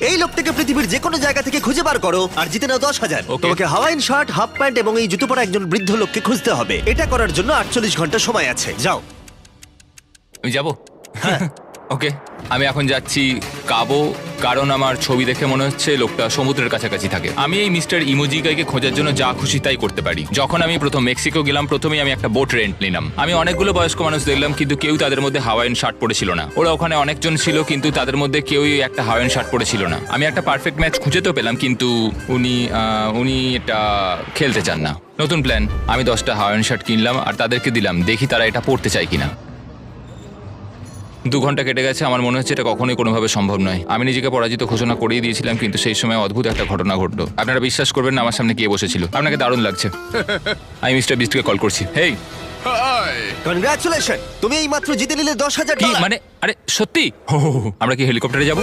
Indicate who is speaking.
Speaker 1: এই লোকটাকে পৃথিবীর যে কোনো জায়গা থেকে খুঁজে বার করো আর জিতে নাও 10,000।
Speaker 2: Okay.
Speaker 1: তোমাকে হাওয়াইন শার্ট, হাফ প্যান্ট এবং এই জুতো পরা একজন বৃদ্ধ লোককে খুঁজতে হবে। এটা করার জন্য 48 ঘন্টা সময় আছে। যাও।
Speaker 2: আমি যাব ওকে আমি এখন যাচ্ছি কাবো, কারণ আমার ছবি দেখে মনে হচ্ছে লোকটা সমুদ্রের কাছাকাছি থাকে। আমি এই মিস্টার ইমোজিকাইকে খোঁজার জন্য যা খুশি তাই করতে পারি। যখন আমি প্রথম মেক্সিকো গেলাম, প্রথমেই আমি একটা বোট রেন্ট নিলাম। আমি অনেকগুলো বয়স্ক মানুষ দেখলাম, কিন্তু কেউ তাদের মধ্যে হাওয়াইন শার্ট পরেছিল না। ওরা ওখানে অনেকজন ছিল, কিন্তু তাদের মধ্যে কেউই একটা হাওয়াইন শার্ট পরেছিল না। আমি একটা পারফেক্ট ম্যাচ খুঁজে তো পেলাম, কিন্তু উনি এটা খেলতে চান না। নতুন প্ল্যান, আমি 10টা হাওয়াইন শার্ট কিনলাম আর তাদেরকে দিলাম, দেখি তারা এটা পরতে চায় কিনা। 2 ঘন্টা কেটে গেছে, আমার মনে হচ্ছে এটা কখনোই কোনোভাবে সম্ভব নয়। আমি নিজেকে পরাজিত ঘোষণা করেই দিয়েছিলাম, কিন্তু সেই সময় অদ্ভুত একটা ঘটনা ঘটলো। আপনারা বিশ্বাস করবেন না, আমার সামনে কে বসেছিল। আপনাকে দারুণ লাগছে। আমি মিস্টার বিস্টকে কল করছি। হেই,
Speaker 1: কনগ্রাচুলেশন, তুমি এই মাত্র জিতে নিলে $10,000।
Speaker 2: কি মানে? আরে সত্যি? আমরা কি হেলিকপ্টারে যাবো?